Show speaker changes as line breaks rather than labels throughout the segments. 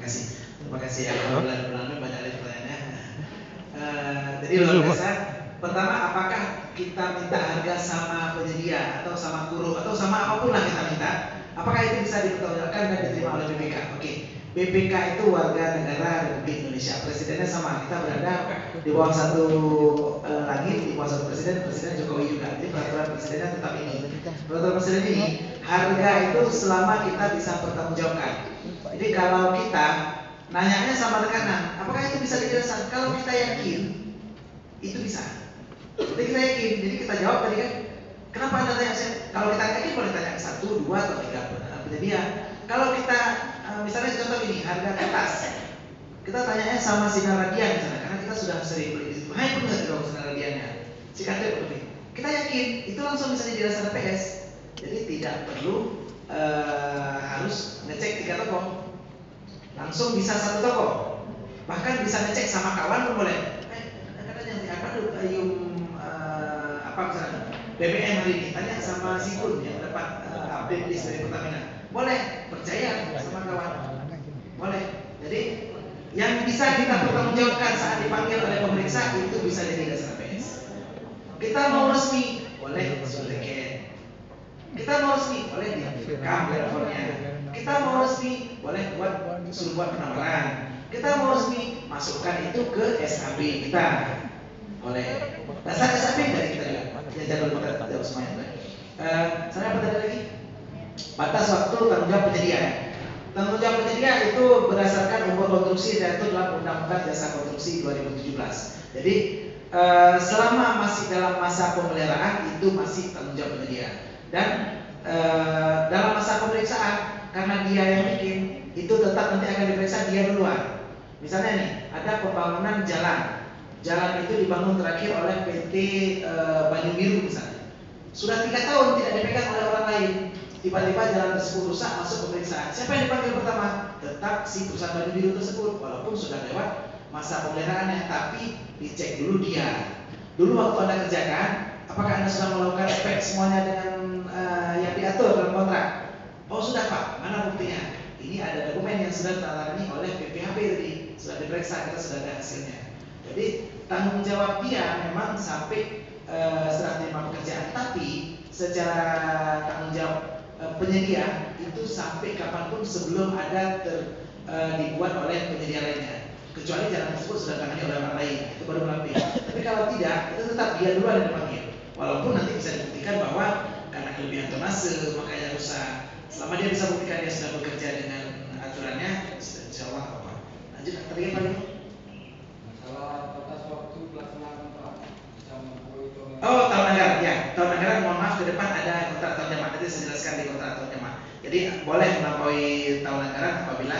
Terima kasih ya. Alhamdulillah banyak lagi pertanyaannya. Jadi luar biasa. Pertama, apakah kita minta harga sama penyedia atau sama guru atau sama apapun lah kita minta? Apakah itu bisa dipertanggungjawabkan dan diterima oleh BPK? Oke. BPK itu warga negara Republik Indonesia. Presidennya sama. Kita berada di bawah satu langit, di bawah satu presiden, Presiden Jokowi juga. Jadi peraturan presidennya tetap ini. Peraturan presiden ini, harga itu selama kita bisa pertanggungjawabkan. Jadi kalau kita nanyanya sama rekanan, apakah itu bisa dijelaskan? Kalau kita yakin, itu bisa. Jadi kita yakin, jadi kita jawab tadi kan, kenapa Anda tanya saya? Kalau kita yakin boleh tanya ke 1, 2, atau 3 penyedia. Kalau kita, misalnya contoh ini, harga kertas, kita tanyanya sama sinar radian misalnya, karena kita sudah sering beli di situ. Hai pun nggak dong sinar radiannya, si kartu penting. Kita yakin, itu langsung bisa dijelaskan PS. Jadi tidak perlu harus ngecek 3 toko. Langsung bisa 1 toko, bahkan bisa ngecek sama kawan pun boleh. Kadang-kadang yang di apa misalnya BBM hari ini tanya sama si Kun yang dapat update list dari Pertamina, boleh percaya sama kawan, boleh. Jadi yang bisa kita pertanggungjawabkan saat dipanggil oleh pemeriksa itu bisa jadi dasar PS. Kita mau resmi boleh sureket, kita mau resmi boleh direkam teleponnya. Kita mau resmi boleh suruh buat penawaran. Kita mau resmi masukkan itu ke SAP kita, boleh. Dasar SAP dari kita juga. Ya jangan lupa jawab semuanya. Saya apa tadi lagi? Batas waktu tanggung jawab penyedia. Tanggung jawab penyedia itu berdasarkan umur konstruksi dan itu dalam Undang-Undang Jasa Konstruksi 2017. Jadi selama masih dalam masa pemeliharaan itu masih tanggung jawab penyedia. Dan dalam masa pemeriksaan, karena dia yang bikin, itu tetap nanti akan diperiksa dia duluan. Misalnya nih, ada pembangunan jalan. Jalan itu dibangun terakhir oleh PT Banyu Biru misalnya. Sudah 3 tahun tidak dipegang oleh orang lain. Tiba-tiba jalan tersebut rusak, masuk pemeriksaan. Siapa yang dipanggil pertama? Tetap si perusahaan Banyu Biru tersebut, walaupun sudah lewat masa pemeliharaannya, tapi dicek dulu dia. Dulu waktu Anda kerjakan, apakah Anda sudah melakukan spek semuanya dengan yang diatur dalam kontrak? Oh sudah Pak, mana buktinya? Ini ada dokumen yang sudah ditandatangani oleh BPHP tadi, sudah diperiksa, kita sudah ada hasilnya. Jadi tanggung jawab dia memang sampai setelah terima pekerjaan, tapi secara tanggung jawab penyedia itu sampai kapanpun sebelum ada dibuat oleh penyedia lainnya, kecuali jalan tersebut sudah ditangani oleh orang lain, itu baru melapis. Tapi kalau tidak, itu tetap dia dulu yang dipanggil, walaupun nanti bisa dibuktikan bahwa karena kelebihan tonase makanya rusak. Selama dia bisa buktikan dia sudah bekerja dengan aturannya, insya Allah apa. Lanjut, tadi apa lagi?
Masalah batas waktu pelaksanaan kontrak.
Oh, tahun anggaran, ya. Tahun anggaran, mohon maaf, ke depan ada kontrak tahun jamaah. Nanti saya jelaskan di kontrak tahun jamaah. Jadi boleh melampaui tahun anggaran apabila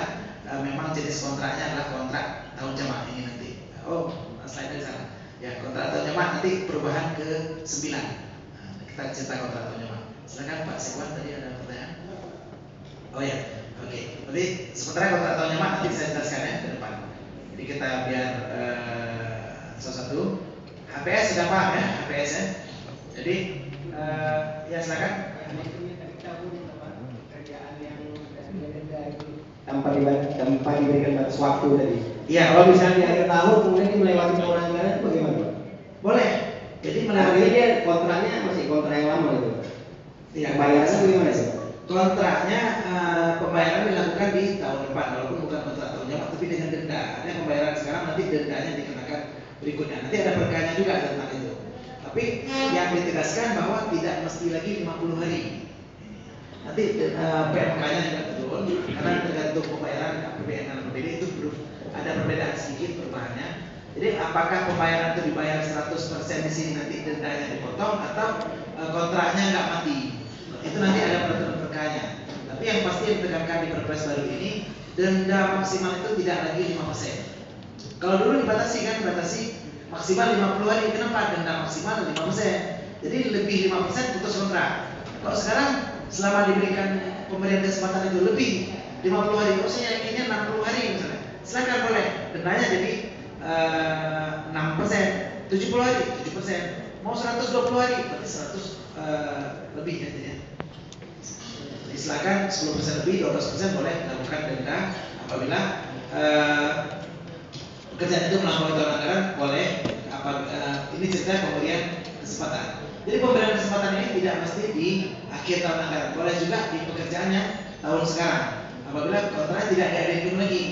memang jenis kontraknya adalah kontrak tahun jamaah ini nanti. Oh, slide dari sana. Ya, kontrak tahun jamaah nanti perubahan ke 9. Nah, kita cerita kontrak tahun jamaah. Silakan Pak Sekwan, tadi ada pertanyaan. Oh ya, oke. Berarti sementara kontrak tahun jamaah nanti saya jelaskan ya ke depan. Jadi kita biar satu-satu. HPS sudah paham ya, HPS ya. Jadi ya silakan.
Tanpa diberikan batas waktu tadi.
Iya,
kalau misalnya di akhir tahun kemudian melewati tahun anggaran itu bagaimana?
Boleh. Jadi
melewati dia kontraknya masih kontrak yang lama itu.
Iya,
pembayarannya bagaimana sih?
Kontraknya pembayaran dilakukan di tahun depan, walaupun bukan kontrak tahun jamaah, tapi dengan denda. Artinya pembayaran sekarang nanti dendanya dikenakan berikutnya. Nanti ada perkanya juga tentang itu. Tapi yang ditegaskan bahwa tidak mesti lagi 50 hari. Nanti PMK-nya juga turun karena tergantung pembayaran APBN dan APBD itu belum ada perbedaan sedikit perubahannya. Jadi apakah pembayaran itu dibayar 100% di sini nanti dendanya dipotong atau kontraknya nggak mati? Itu nanti ada peraturan perkanya. Tapi yang pasti yang ditekankan di Perpres baru ini, denda maksimal itu tidak lagi 5%. Kalau dulu dibatasi maksimal 50 hari. Kenapa? Denda maksimal 5%. Jadi lebih 5% putus kontrak. Kalau sekarang selama diberikan pemberian kesempatan itu lebih 50 hari, kalau saya yakinnya 60 hari misalnya, silakan boleh. Dendanya jadi 6%, 70 hari 7%, mau 120 hari berarti 100 lebih ya. Jadi silakan 10% lebih, 12% boleh dilakukan denda apabila pekerjaan itu melampaui tahun anggaran boleh ini cerita pemberian kesempatan. Jadi pemberian kesempatan ini tidak mesti di akhir tahun anggaran, boleh juga di pekerjaannya tahun sekarang. Apabila kontraknya tidak diadain lagi,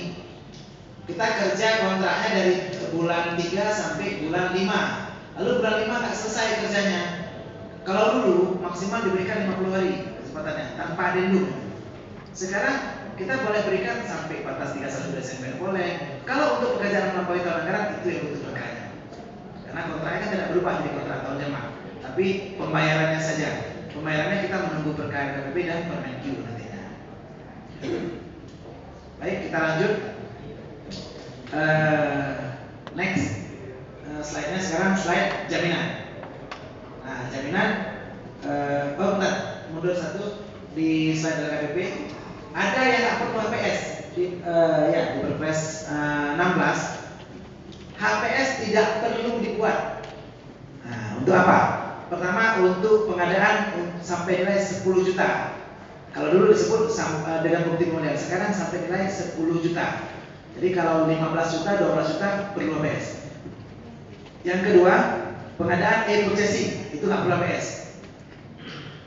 kita kerja kontraknya dari bulan 3 sampai bulan 5, lalu bulan 5 nggak selesai kerjanya. Kalau dulu maksimal diberikan 50 hari kesempatannya tanpa adendum. Sekarang kita boleh berikan sampai batas 31 Desember boleh. Kalau untuk pekerjaan melampaui tahun anggaran itu yang butuh berkahnya. Karena kontraknya kan tidak berubah jadi kontrak tahun jemaah, tapi pembayarannya saja. Pembayarannya kita menunggu berkah KPP dan Permenq nantinya. Baik, kita lanjut. Next slide-nya sekarang slide jaminan. Nah, jaminan bentar, mundur satu di slide dari KPP. Ada yang tak perlu HPS di Perpres 16. HPS tidak perlu dibuat. Nah, untuk apa? Pertama, untuk pengadaan sampai nilai 10 juta. Kalau dulu disebut dengan bukti pemulihan, sekarang sampai nilai 10 juta. Jadi kalau 15 juta, 12 juta perlu HPS. Yang kedua, pengadaan e-purchasing itu nggak perlu HPS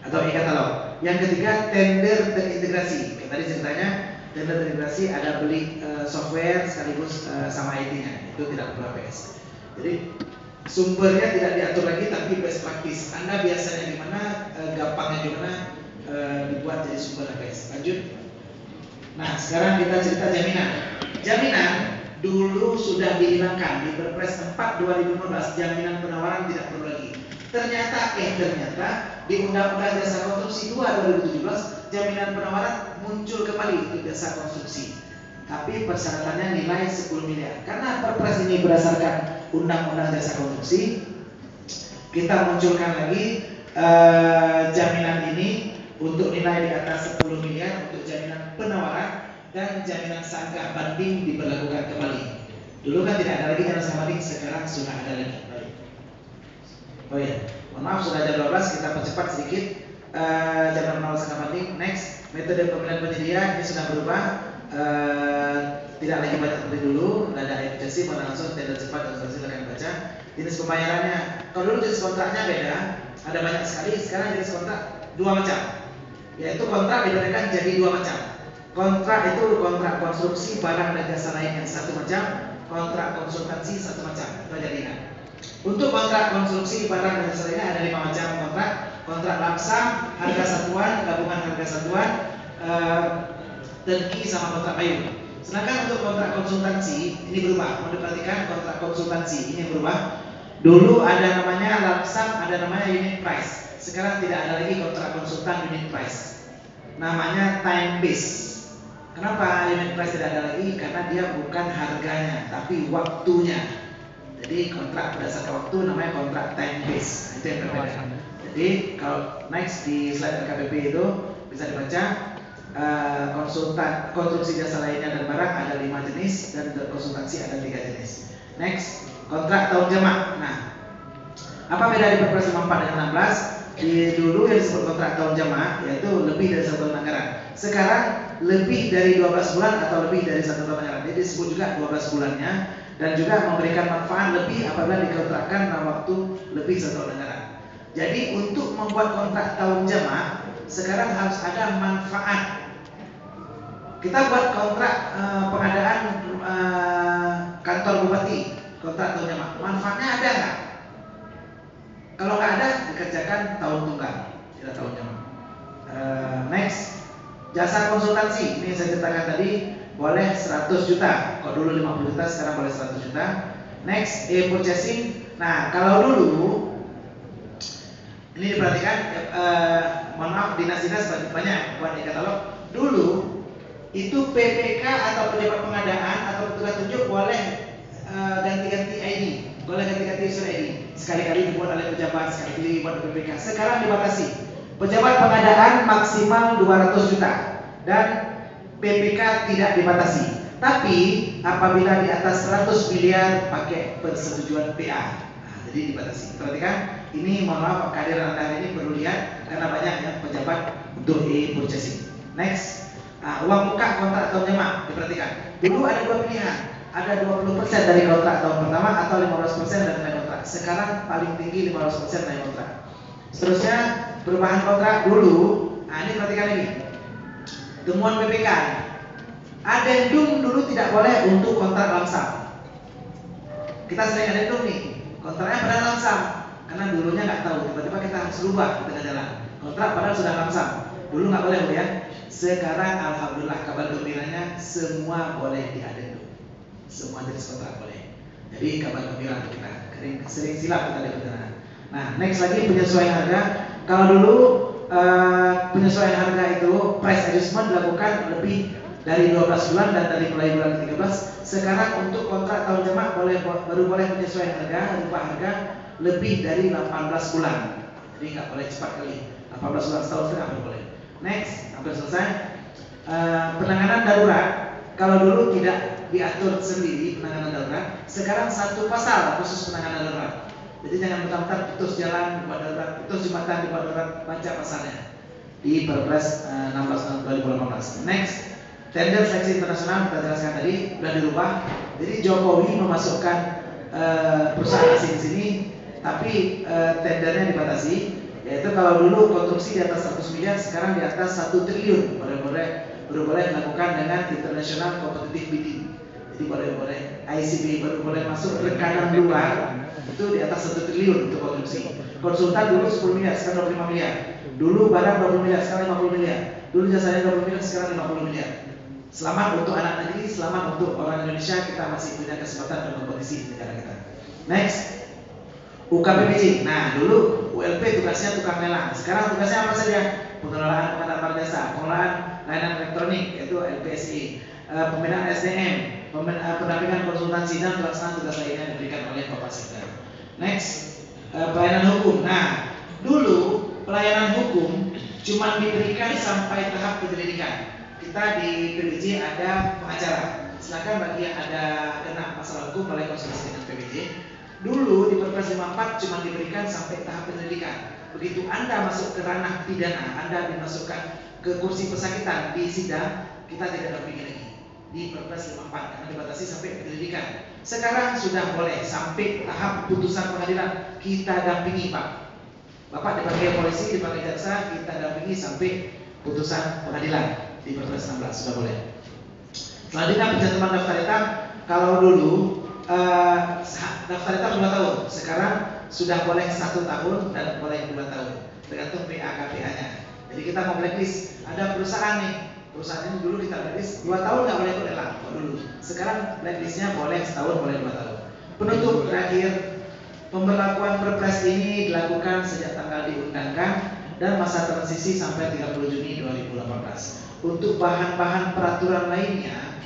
atau e-katalog. Yang ketiga, tender terintegrasi. Kayak tadi ceritanya, tender terintegrasi ada beli software sekaligus sama IT-nya, itu tidak perlu HPS. Jadi sumbernya tidak diatur lagi, tapi best practice. Anda biasanya gimana, gampangnya gimana dibuat jadi sumber HPS. Lanjut. Nah, sekarang kita cerita jaminan. Jaminan dulu sudah dihilangkan di Perpres 4 2015, jaminan penawaran tidak perlu lagi. Ternyata di Undang-Undang Jasa Konstruksi 2 2017 jaminan penawaran muncul kembali untuk jasa konstruksi. Tapi persyaratannya nilai 10 miliar. Karena Perpres ini berdasarkan Undang-Undang Jasa Konstruksi, kita munculkan lagi jaminan ini untuk nilai di atas 10 miliar untuk jaminan penawaran dan jaminan sanggah banding diberlakukan kembali. Dulu kan tidak ada lagi jaminan sanggah banding, sekarang sudah ada lagi. Oh ya, mohon maaf sudah jam 12, kita percepat sedikit. Jaminan penawaran sanggah banding. Next, metode pemilihan penyedia ini sudah berubah. Tidak lagi banyak seperti dulu, ada emergency, pada langsung tender cepat dan silakan baca. Jenis pembayarannya, kalau dulu jenis kontraknya beda, ada banyak sekali. Sekarang jenis kontrak dua macam, yaitu kontrak dibedakan jadi dua macam. Kontrak itu kontrak konstruksi barang dan jasa lain yang satu macam, kontrak konsultansi satu macam. Itu aja ingat. Untuk kontrak konstruksi barang dan jasa lainnya ada 5 macam kontrak. Kontrak lamsam, harga satuan, gabungan harga satuan, turnkey sama kontrak payung. Sedangkan untuk kontrak konsultansi ini berubah. Mau diperhatikan kontrak konsultansi ini berubah. Dulu ada namanya lamsam, ada namanya unit price. Sekarang tidak ada lagi kontrak konsultan unit price. Namanya time base. Kenapa unit price tidak ada lagi? Karena dia bukan harganya, tapi waktunya. Jadi kontrak berdasarkan waktu namanya kontrak time base. Itu yang berbeda. Jadi kalau next di slide LKPP itu bisa dibaca. Konsultan, konstruksi jasa lainnya dan barang ada 5 jenis dan konsultansi ada 3 jenis. Next, kontrak tahun jemaah. Nah, apa beda di Perpres 54 dengan 16? Dulu yang disebut kontrak tahun jemaah yaitu lebih dari 1 tahun anggaran. Sekarang lebih dari 12 bulan atau lebih dari 1 tahun anggaran. Jadi disebut juga 12 bulannya dan juga memberikan manfaat lebih apabila dikontrakkan dalam waktu lebih 1 tahun anggaran. Jadi untuk membuat kontrak tahun jemaah sekarang harus ada manfaat. Kita buat kontrak pengadaan kantor bupati, kontrak tahun jemaah. Manfaatnya ada nggak? Kalau nggak ada, dikerjakan tahun tunggal, tidak tahun jemaah. Next, jasa konsultansi. Ini saya ceritakan tadi, boleh 100 juta. Kalau dulu 50 juta, sekarang boleh 100 juta. Next, e-purchasing. Nah, kalau dulu ini diperhatikan, mohon maaf, dinas-dinas banyak buat e-katalog. Dulu itu PPK atau pejabat pengadaan atau petugas tunjuk boleh ganti-ganti ID, boleh ganti-ganti user ID. Sekali-kali dibuat oleh pejabat, sekali-kali dibuat oleh PPK. Sekarang dibatasi. Pejabat pengadaan maksimal 200 juta dan PPK tidak dibatasi. Tapi apabila di atas 100 miliar pakai persetujuan PA. Nah, jadi dibatasi. Perhatikan. Ini mohon maaf kehadiran Anda ini perlu lihat karena banyak yang pejabat untuk e-purchasing. Next, Uang muka kontrak tahun jamak, diperhatikan. Dulu ada dua pilihan, ada 20% dari kontrak tahun pertama atau 15% dari nilai kontrak. Sekarang paling tinggi 15% nilai kontrak. Seterusnya perubahan kontrak dulu. Ini perhatikan ini. Temuan BPK. Adendum dulu tidak boleh untuk kontrak lamsam. Kita sering adendum nih, kontraknya padahal lamsam, karena dulunya nggak tahu, tiba-tiba kita harus rubah di tengah jalan. Kontrak padahal sudah lamsam, dulu nggak boleh Bu ya. Sekarang alhamdulillah kabar gembiranya semua boleh diadendum, semua jenis kontrak boleh. Jadi kabar gembira untuk kita. Sering silap kita di perjalanan. Nah, next lagi penyesuaian harga. Kalau dulu penyesuaian harga itu price adjustment dilakukan lebih dari 12 bulan dan dari mulai bulan ke-13. Sekarang untuk kontrak tahun jamak baru boleh penyesuaian harga, rubah harga lebih dari 18 bulan. Jadi nggak boleh cepat kali. 18 bulan setahun setengah baru boleh. Next, hampir selesai. Penanganan darurat. Kalau dulu tidak diatur sendiri penanganan darurat, sekarang satu pasal khusus penanganan darurat. Jadi jangan bentar-bentar putus jalan dibuat darurat, putus jembatan dibuat darurat, baca pasalnya di Perpres 16 tahun 2018. Next. Tender seleksi internasional kita jelaskan tadi sudah dirubah. Jadi Jokowi memasukkan perusahaan asing di sini, tapi tendernya dibatasi. Yaitu kalau dulu konstruksi di atas 100 miliar, sekarang di atas 1 triliun baru boleh dilakukan dengan international competitive bidding. Jadi boleh ICB baru boleh masuk rekanan luar itu di atas 1 triliun untuk konstruksi. Konsultan dulu 10 miliar, sekarang 25 miliar. Dulu barang 20 miliar, sekarang 50 miliar. Dulu jasanya 20 miliar, sekarang 50 miliar. Selamat untuk anak negeri, selamat untuk orang Indonesia. Kita masih punya kesempatan berkompetisi di negara kita. Next, UKPPJ. Nah, dulu ULP tugasnya tukang lelang. Sekarang tugasnya apa saja? Pengelolaan pengadaan jasa, pengelolaan layanan elektronik, yaitu LPSI, pembinaan SDM, pendampingan konsultansi dan pelaksanaan tugas lainnya yang diberikan oleh Bapak Sekda. Next, pelayanan hukum. Nah, dulu pelayanan hukum cuma diberikan sampai tahap penyelidikan. Kita di PBJ ada pengacara. Silakan bagi yang ada kena masalah hukum boleh konsultasi dengan PBJ. Dulu di Perpres 54 cuma diberikan sampai tahap penyelidikan. Begitu Anda masuk ke ranah pidana, Anda dimasukkan ke kursi pesakitan di sidang, kita tidak dampingi lagi di Perpres 54 karena dibatasi sampai penyelidikan. Sekarang sudah boleh sampai tahap putusan pengadilan kita dampingi Pak. Bapak dipanggil polisi, dipanggil jaksa, kita dampingi sampai putusan pengadilan. Di Perpres 16 sudah boleh. Selanjutnya pencantuman daftar hitam. Kalau dulu daftar hitam 2 tahun, sekarang sudah boleh 1 tahun dan boleh 2 tahun, tergantung PA-KPA-nya. Jadi kita mau blacklist. Ada perusahaan nih, perusahaan ini dulu kita blacklist 2 tahun nggak boleh ikut lelang dulu. Sekarang blacklistnya boleh setahun, boleh 2 tahun. Penutup terakhir, pemberlakuan Perpres ini dilakukan sejak tanggal diundangkan dan masa transisi sampai 30 Juni 2018. Untuk bahan-bahan peraturan lainnya,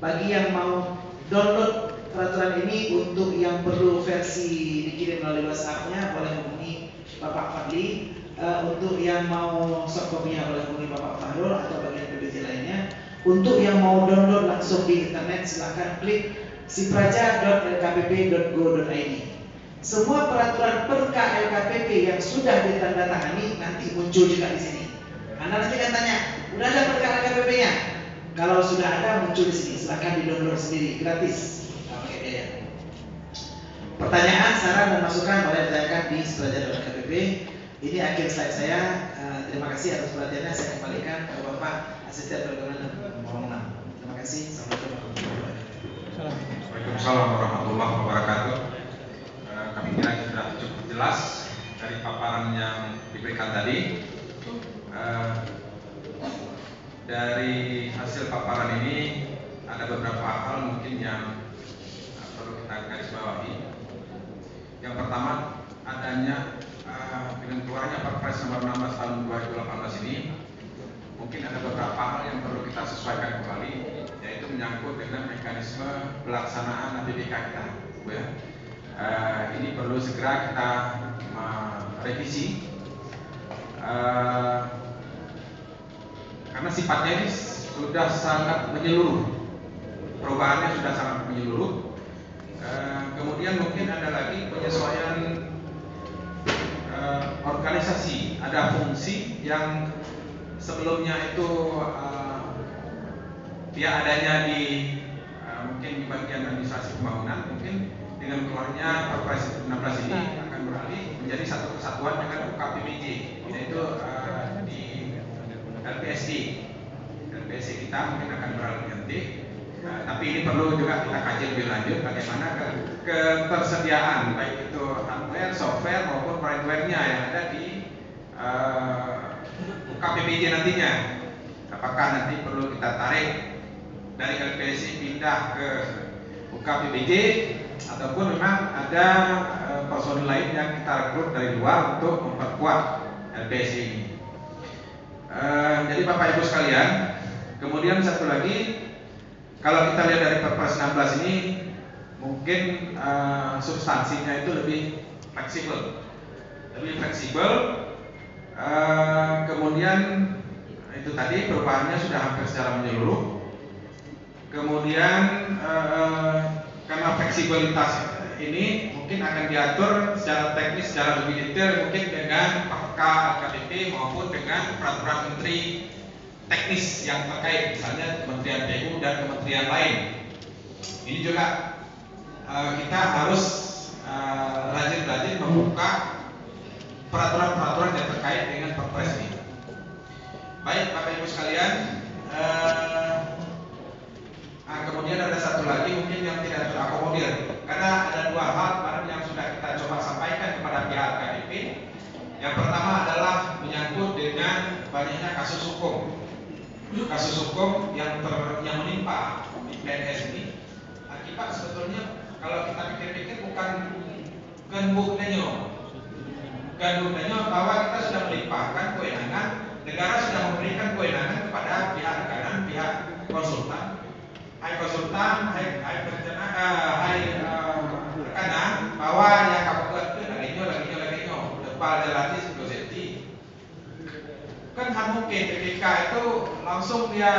bagi yang mau download peraturan ini, untuk yang perlu versi dikirim melalui WhatsApp-nya boleh hubungi Bapak Fadli. Untuk yang mau soft copy-nya boleh hubungi Bapak Fahrul atau bagian PBJ lainnya. Untuk yang mau download langsung di internet, silakan klik sipraja.lkpp.go.id. Semua peraturan perka LKPP yang sudah ditandatangani nanti muncul juga di sini. Anda nanti kan tanya, udah ada perka LKPP-nya? Kalau sudah ada muncul di sini, silakan di-download sendiri gratis. Oke ya. Pertanyaan, saran dan masukan boleh ditanyakan di sipraja.lkpp. Ini akhir slide saya. Terima kasih atas perhatiannya. Saya kembalikan ke Bapak Asisten Perkebunan dan Pembangunan. Terima kasih. Assalamualaikum warahmatullahi wabarakatuh.
Waalaikumsalam warahmatullahi wabarakatuh. Kami kira sudah cukup jelas dari paparan yang diberikan tadi. Dari hasil paparan ini ada beberapa hal mungkin yang perlu kita garis bawahi. Yang pertama, adanya dengan keluarnya Perpres nomor 16 tahun 2018 ini mungkin ada beberapa hal yang perlu kita sesuaikan kembali, yaitu menyangkut dengan mekanisme pelaksanaan APBK kita, Bu ya. Ini perlu segera kita revisi karena sifatnya ini sudah sangat menyeluruh, perubahannya sudah sangat menyeluruh. Kemudian mungkin ada lagi penyesuaian organisasi, ada fungsi yang sebelumnya itu pihak adanya di mungkin di bagian administrasi pembangunan, mungkin dengan keluarnya Perpres 16 ini akan beralih menjadi satu kesatuan dengan UKPBJ, yaitu di LPSD. LPSD kita mungkin akan beralih nanti. Tapi ini perlu juga kita kaji lebih lanjut bagaimana ketersediaan baik itu hardware, software maupun hardware-nya yang ada di UKPBJ nantinya. Apakah nanti perlu kita tarik dari LPSD pindah ke UKPBJ ataupun memang ada personil lain yang kita rekrut dari luar untuk memperkuat LPSD ini. Jadi Bapak Ibu sekalian, kemudian satu lagi, kalau kita lihat dari Perpres 16 ini mungkin substansinya itu lebih fleksibel, kemudian itu tadi perubahannya sudah hampir secara menyeluruh. Kemudian karena fleksibilitas ini mungkin akan diatur secara teknis, secara lebih detail mungkin dengan PK LKPP maupun dengan peraturan menteri teknis yang terkait, misalnya Kementerian PU dan kementerian lain. Ini juga kita harus rajin-rajin membuka peraturan-peraturan yang terkait dengan Perpres ini. Baik Bapak Ibu sekalian, kemudian ada satu lagi mungkin yang tidak terakomodir, karena ada dua hal kemarin yang sudah kita coba sampaikan kepada pihak KDP. Yang pertama adalah menyangkut dengan banyaknya kasus hukum yang menimpa di PNS ini. Akibat sebetulnya kalau kita pikir-pikir bukan buktinya bahwa kita sudah melimpahkan kewenangan, negara sudah memberikan kewenangan kepada pihak rekanan, pihak konsultan. Hai konsultan, hai rekanan, bahwa yang kamu buat itu laginya depan jalannya 10 cm. Kan mungkin ketika itu langsung dia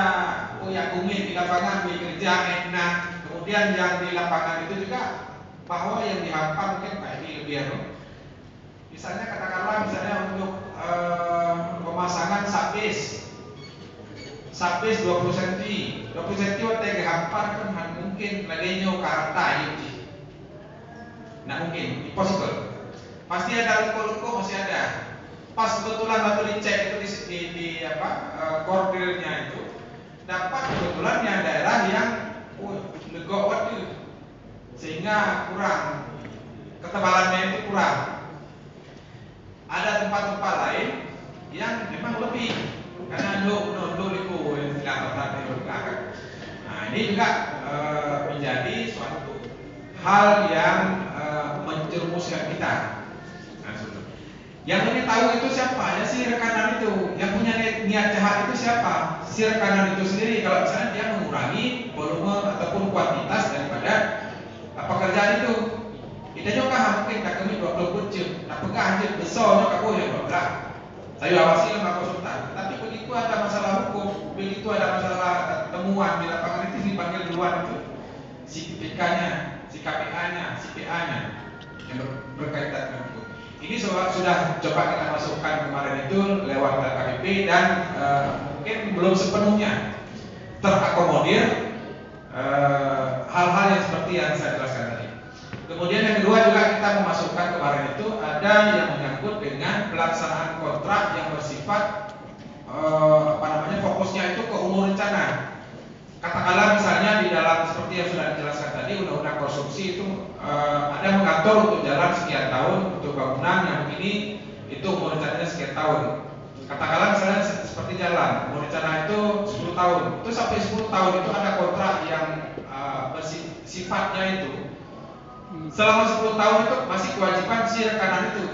kumin di lapangan, bekerja enak. Kemudian yang di lapangan itu juga bahwa yang dihampa mungkin ini lebih misalnya katakanlah untuk pemasangan sabis 20 cm waktu dihampar kan mungkin laginya karata itu. Nah mungkin impossible. Pasti ada luka-luka, masih ada. Pas kebetulan waktu dicek itu di koordinatnya itu dapat kebetulan yang daerah yang legok waktu sehingga kurang ketebalannya itu kurang. Ada tempat-tempat lain yang memang lebih karena nduk itu tidak pernah dilakukan. Nah ini juga menjadi suatu hal yang menjerumuskan kita. Yang lebih tahu itu siapa? Ya si rekanan itu. Yang punya niat jahat itu siapa? Si rekanan itu sendiri. Kalau misalnya dia mengurangi volume ataupun kuantitas daripada pekerjaan itu. Kita juga mungkin tak kami 20 bucin. Tak pegang aja besarnya kaku yang bergerak. Saya awasi lembaga konsultan. Tapi begitu ada masalah hukum, begitu ada masalah temuan di lapangan itu dipanggil duluan itu. Si PK-nya, si KPA-nya, si PA-nya yang berkaitan dengan itu. Ini sudah coba kita masukkan kemarin itu lewat LKPP dan mungkin belum sepenuhnya terakomodir hal-hal yang seperti yang saya jelaskan tadi. Kemudian yang kedua juga kita memasukkan kemarin itu ada yang menyangkut dengan pelaksanaan kontrak yang bersifat fokusnya itu ke umur rencana. Katakanlah misalnya di dalam seperti yang sudah dijelaskan tadi undang-undang konstruksi itu ada mengatur untuk jalan sekian tahun, untuk bangunan yang begini itu umur rencananya sekian tahun. Katakanlah misalnya seperti jalan, umur rencana itu 10 tahun. Itu sampai 10 tahun itu ada kontrak yang sifatnya itu selama 10 tahun itu masih kewajiban si rekanan itu.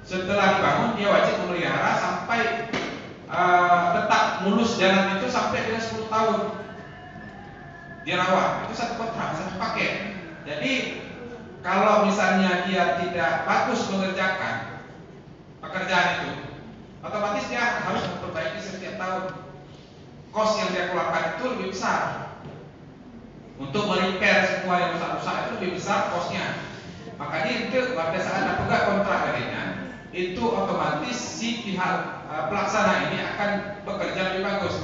Setelah dibangun dia wajib memelihara sampai tetap mulus jalan itu sampai dengan 10 tahun dirawat. Itu satu kontrak, satu paket. Jadi kalau misalnya dia tidak bagus mengerjakan pekerjaan itu, otomatis dia harus memperbaiki setiap tahun. Kos yang dia keluarkan itu lebih besar. Untuk merepair semua yang rusak-rusak itu lebih besar kosnya. Makanya itu pada saat ada pegang kontrak lainnya, itu otomatis si pihak pelaksana ini akan bekerja lebih bagus.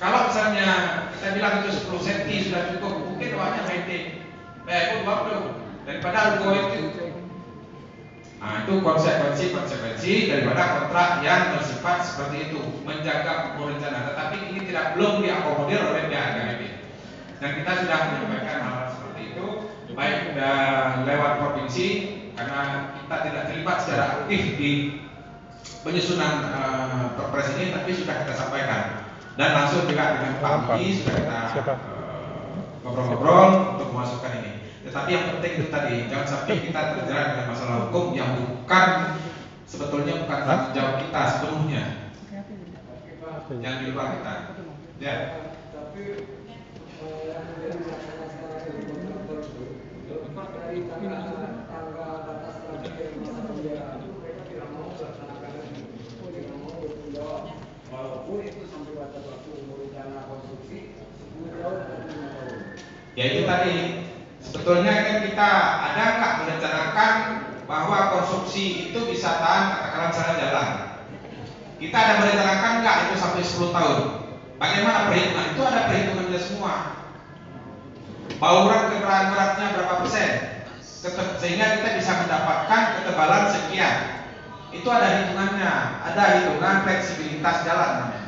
Kalau misalnya kita bilang itu 10 cm sudah cukup, mungkin uangnya pendek. Itu 20 daripada ruko itu. Nah, itu konsekuensi daripada kontrak yang bersifat seperti itu, menjaga rencana. Tetapi ini belum diakomodir oleh pihak KPP. Dan kita sudah menyampaikan hal seperti itu, baik lewat provinsi, karena kita tidak terlibat secara aktif di penyusunan perpres ini, tapi sudah kita sampaikan. Dan langsung juga dengan Pak Budi sudah kita ngobrol-ngobrol untuk memasukkan ini. Tetapi yang penting itu tadi, jangan sampai kita terjerat dengan masalah hukum yang sebetulnya bukan tanggung jawab kita sepenuhnya, yang di luar kita. Ya.
Tapi yang menjadi masalah sekarang itu dari tanggal batas terakhir masa pembiayaan itu mereka tidak mau melaksanakan lagi, tidak mau bertanggung jawab, walaupun itu sampai batas waktu rencana konstruksi 10 tahun atau 5 tahun.
Ya itu tadi. Sebetulnya kan kita ada nggak merencanakan bahwa konstruksi itu bisa tahan katakanlah misalnya jalan. Kita ada merencanakan nggak itu sampai 10 tahun. Bagaimana perhitungan? Itu ada perhitungannya semua. Bauran ketebalan beratnya berapa persen, sehingga kita bisa mendapatkan ketebalan sekian. Itu ada hitungannya. Ada hitungan fleksibilitas jalan namanya.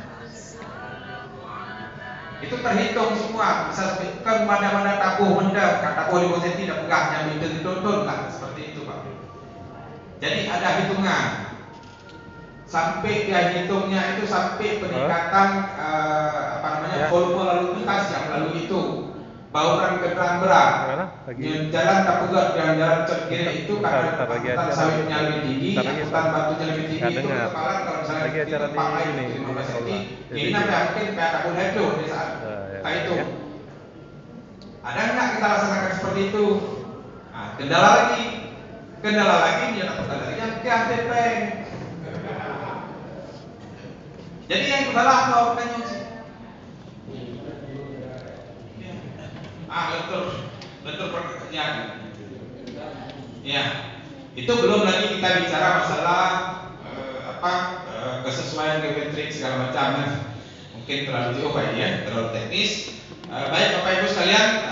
Itu terhitung semua. Bisa sebutkan mana-mana tabuh mendap, tabuh 5 cm tidak pegahnya itu lah seperti itu Pak. Jadi ada hitungan. Sampai dia hitungnya itu sampai peningkatan volume lalu lintas yang lalu itu, bauran kendaraan berat, jalan Tapugak dan jalan Cergiri itu karena angkutan sawitnya lebih tinggi, angkutan batunya lebih tinggi, itu kepala kalau misalnya di tempat lain 15 cm, ini mungkin kayak tak boleh itu di saat itu. Ada nggak kita laksanakan seperti itu? Nah, kendala lagi dia dapat kendala yang KTP. Jadi yang salah apa bukannya sih? Betul pekerjaan. Ya, itu belum lagi kita bicara masalah kesesuaian geometrik segala macam. Mungkin terlalu jauh Pak ya, terlalu teknis. Baik Bapak Ibu sekalian,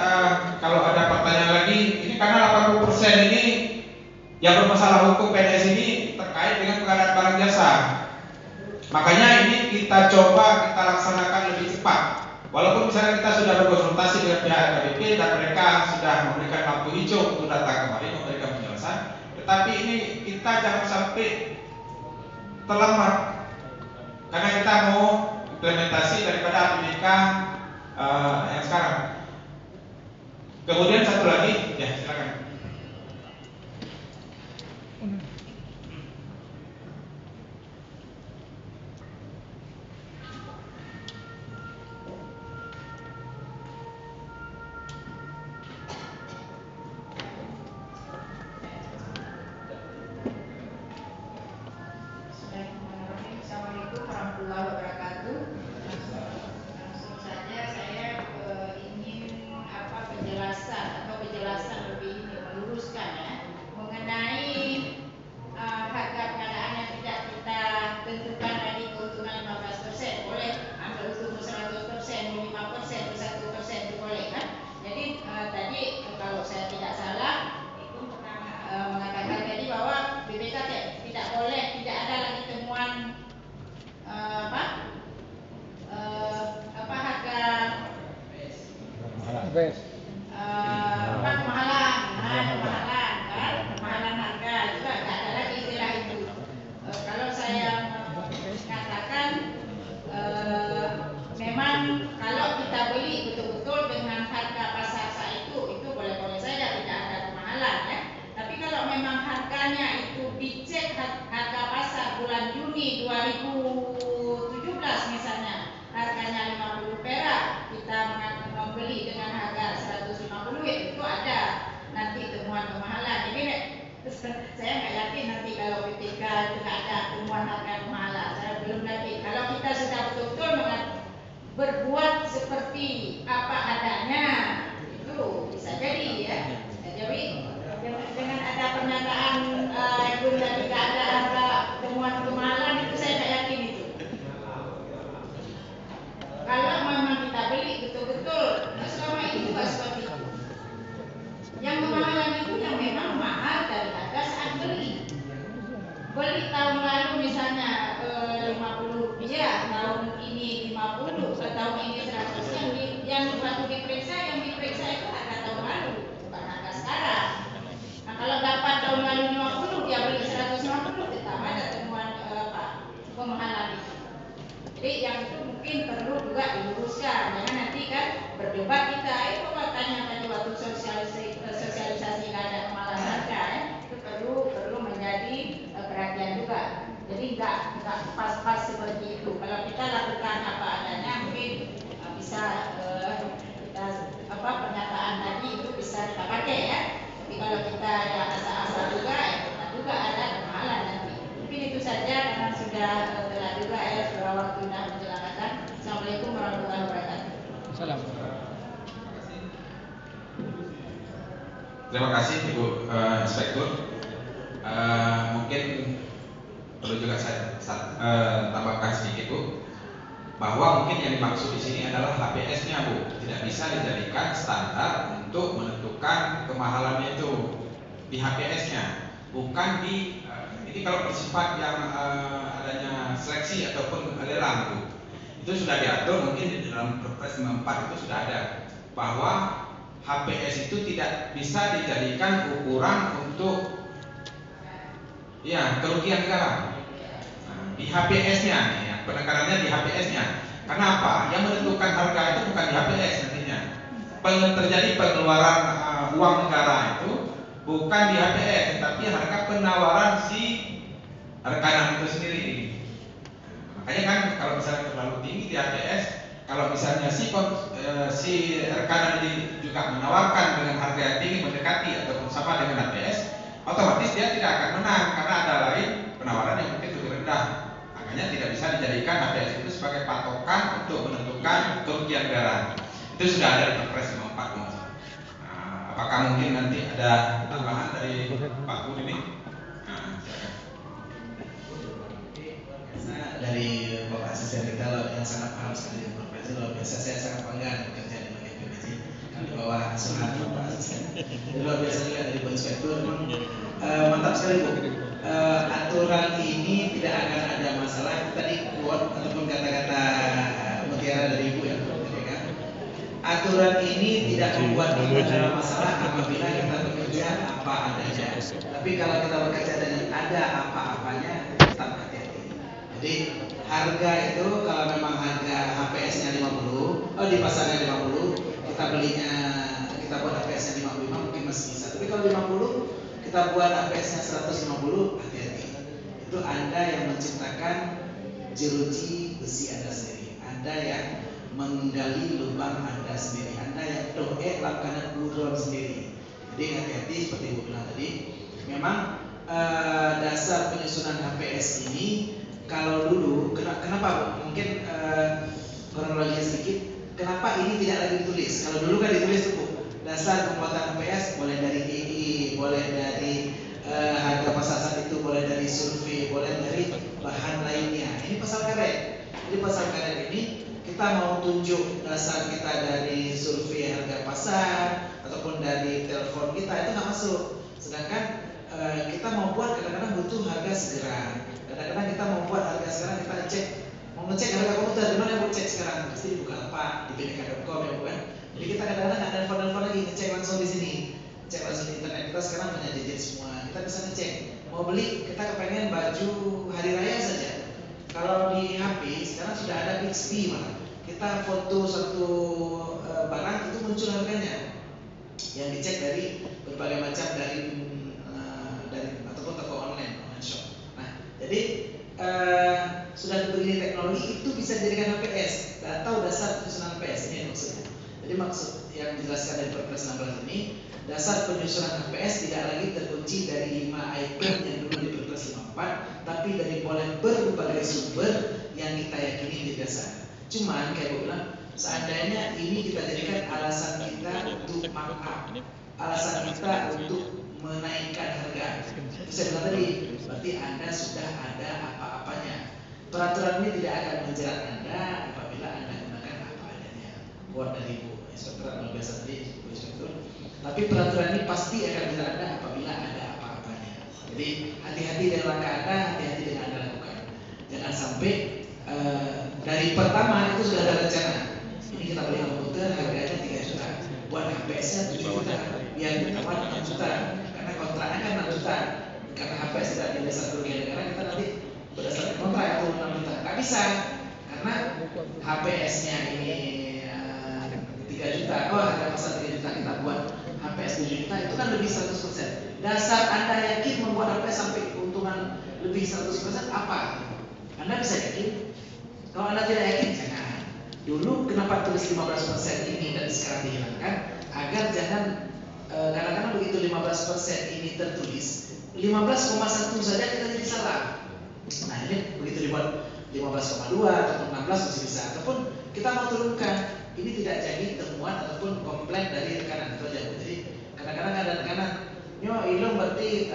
kalau ada pertanyaan lagi, ini karena 80% ini yang bermasalah hukum PNS ini terkait dengan pengadaan barang jasa. Makanya ini kita coba kita laksanakan lebih cepat. Walaupun misalnya kita sudah berkonsultasi dengan pihak KPP dan mereka sudah memberikan lampu hijau untuk datang kemari memberikan penjelasan, tetapi ini kita jangan sampai terlambat karena kita mau implementasi daripada APBK yang sekarang. Kemudian satu lagi, ya silakan.
Assalamualaikum warahmatullahi wabarakatuh. Langsung saja saya ingin penjelasan lebih ini meluruskan ya mengenai harga pengadaan yang tidak kita tentukan tadi keuntungan 15%, boleh ambil untung 100%, 5%, 1% itu boleh kan? Jadi tadi kalau saya tidak salah itu mengatakan tadi bahwa BPK tidak boleh, tidak ada lagi temuan kemahalan harga juga tidak ada lagi istilah itu. Kalau saya mengatakan memang kalau kita beli betul-betul dengan harga pasar saat itu boleh-boleh saja tidak ada kemahalan ya. Tapi kalau memang harganya itu dicek harga pasar bulan Juni 2017 misalnya harganya 50 perak, kita membeli dengan harga 150 itu ada nanti temuan kemahalan. Ini saya nggak yakin nanti kalau BPK itu nggak ada temuan harga kemahalan, saya belum yakin. Kalau kita sudah betul-betul berbuat seperti apa adanya itu bisa jadi ya. Jadi dengan ada pernyataan itu tadi nggak ada harga temuan kemahalan itu saya nggak yakin itu. Kalau bisa kita pernyataan tadi itu bisa kita pakai ya. Tapi kalau kita yang asal-asal juga, kita juga ada kemahalan nanti. Mungkin itu saja karena sudah telah juga sudah waktunya menjelang azan. Assalamualaikum warahmatullahi wabarakatuh.
Salam.
Terima kasih Ibu Inspektur. Mungkin perlu juga saya tambahkan sedikit Bu, bahwa mungkin yang dimaksud di sini adalah HPS-nya Bu, tidak bisa dijadikan standar untuk menentukan kemahalannya itu di HPS-nya, bukan di ini kalau bersifat yang adanya seleksi ataupun lelang Bu, itu sudah diatur mungkin di dalam Perpres 54 itu sudah ada bahwa HPS itu tidak bisa dijadikan ukuran untuk ya kerugian negara. Nah, di HPS-nya, ya, penekanannya di HPS-nya. Kenapa? Yang menentukan harga itu bukan di HPS nantinya. Terjadi pengeluaran uang negara itu bukan di HPS, tetapi harga penawaran si rekanan itu sendiri. Makanya kan kalau misalnya terlalu tinggi di HPS, kalau misalnya si rekanan ini juga menawarkan dengan harga yang tinggi mendekati ataupun sama dengan HPS, otomatis dia tidak akan menang karena ada lain penawaran yang mungkin lebih rendah. Makanya tidak bisa dijadikan HPS itu sebagai patokan untuk menentukan kerugian negara. Itu sudah ada di Perpres 54. Nah, apakah mungkin nanti ada tambahan dari Pak Budi ini? Nah, silakan.
Dari Bapak Asisten kita yang sangat paham sekali dengan Perpres, luar biasa. Saya sangat bangga bekerja di bagian PPJ di bawah asuhan Bapak Asisten. Luar biasa juga dari Bu Inspektur. Mantap sekali Bu. Aturan ini tidak akan ada masalah. Tadi quote ataupun kata-kata mutiara dari Ibu ya. Aturan ini tidak membuat kita masalah apabila kita bekerja apa adanya. Tapi kalau kita bekerja dengan ada apa-apanya, tetap hati-hati. Jadi harga itu kalau memang harga HPS-nya 50, dipasarnya 50, kita buat HPS-nya 55 mungkin masih bisa. Tapi kalau 50 kita buat HPS-nya 150, hati-hati. Itu Anda yang menciptakan jeruji besi Anda sendiri. Anda yang menggali lubang Anda sendiri. Anda yang lakukan buron sendiri. Jadi hati-hati seperti Ibu bilang tadi. Memang dasar penyusunan HPS ini kalau dulu kenapa mungkin kronologinya sedikit, kenapa ini tidak lagi ditulis? Kalau dulu kan ditulis tuh dasar pembuatan HPS boleh dari EI, boleh dari harga pasaran itu, boleh dari survei, boleh dari bahan lainnya. Ini pasal karet. Jadi pasal karet ini kita mau tunjuk dasar kita dari survei harga pasar ataupun dari telepon kita itu nggak masuk. Sedangkan kita mau buat kadang-kadang butuh harga segera. Kadang-kadang kita mau buat harga sekarang kita cek, mau ngecek harga komputer di mana mau cek sekarang pasti di Bukalapak, di bineka.com ya bukan. Jadi kita kadang-kadang nggak telepon lagi, ngecek langsung di sini, cek langsung di internet. Kita sekarang punya gadget semua, kita bisa ngecek. Mau beli, kita kepengen baju hari raya saja. Kalau di HP sekarang sudah ada Bixby malah. Kita foto satu barang itu muncul harganya. Yang dicek dari berbagai macam dari ataupun toko online shop. Nah, jadi sudah begini teknologi itu bisa dijadikan HPS, tahu dasar penyusunan HPS ini maksudnya. Jadi maksud yang dijelaskan dari Perpres 16 ini, dasar penyusunan HPS tidak lagi terkunci dari 5 item yang dulu di Perpres 54, tapi dari boleh berbagai sumber yang kita yakini di dasar. Cuman kayak gue bilang, seandainya ini kita jadikan alasan kita untuk markup, alasan kita untuk menaikkan harga. Saya bilang tadi, berarti Anda sudah ada apa-apanya. Peraturan ini tidak akan menjerat Anda apabila Anda gunakan apa adanya. Buat dari Bu Inspektur luar biasa tadi, Bu Inspektur. Tapi peraturan ini pasti akan menjerat Anda apabila ada apa-apanya. Jadi hati-hati dengan langkah Anda, hati-hati dengan Anda lakukan. Jangan sampai dari pertama itu sudah ada rencana. Ini kita beli komputer harganya 3 juta, buat HPS-nya 7 juta, biar dapat 6 juta. Karena kontraknya kan 6 juta. Karena HPS tidak berdasar kerugian negara, kita nanti berdasarkan kontrak atau 6 juta. Nggak bisa, karena HPS-nya ini 3 juta. Harga pasar 3 juta kita buat HPS 7 juta itu kan lebih 100%. Dasar Anda yakin membuat HPS sampai keuntungan lebih 100% apa? Anda bisa yakin? Kalau Anda tidak yakin, jangan. Dulu kenapa tulis 15% ini dan sekarang dihilangkan? Agar jangan kadang-kadang begitu 15% ini tertulis 15,1 saja kita jadi salah. Nah ini begitu dibuat 15,2 ataupun 16 masih bisa. Ataupun kita mau turunkan, ini tidak jadi temuan ataupun komplain dari rekanan itu aja. Jadi kadang-kadang ada rekanan, yo Ilung berarti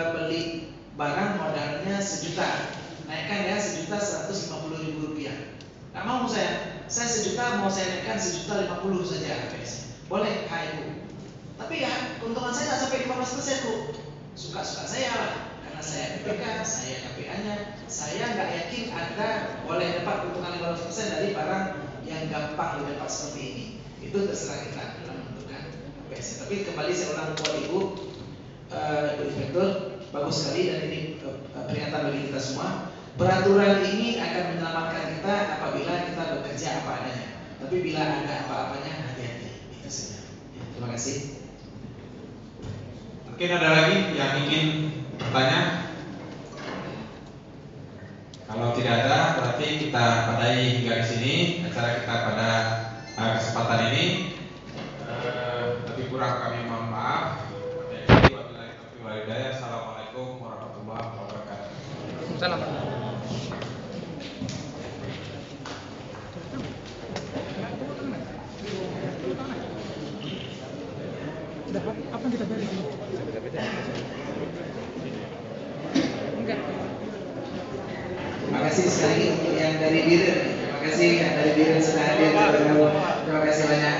beli barang modalnya 1 juta, naikkan ya 1.150.000 rupiah. Nggak mau saya 1 juta mau saya naikkan 1.050.000 saja HPS. Boleh, Ibu. Tapi ya keuntungan saya nggak sampai 15% Bu. Suka-suka saya lah. Karena saya PPK, saya KPA-nya, saya nggak yakin Anda boleh dapat keuntungan 15% dari barang yang gampang didapat seperti ini. Itu terserah kita dalam menentukan HPS. Tapi kembali saya ulang buat Ibu Inspektur, bagus sekali dan ini peringatan bagi kita semua. Peraturan ini akan menyelamatkan kita apabila kita bekerja apa adanya. Tapi bila ada apa-apanya hati-hati. Itu saja. Ya, terima kasih.
Mungkin ada lagi yang ingin bertanya? Kalau tidak ada, berarti kita padai hingga di sini acara kita pada kesempatan ini. Lebih kurang kami mohon maaf. Assalamualaikum warahmatullahi wabarakatuh.
Salam. Apa yang kita beli? Enggak.
Terima kasih sekali lagi untuk yang dari Biren. Terima kasih yang dari Biren sudah hadir. Terima kasih banyak.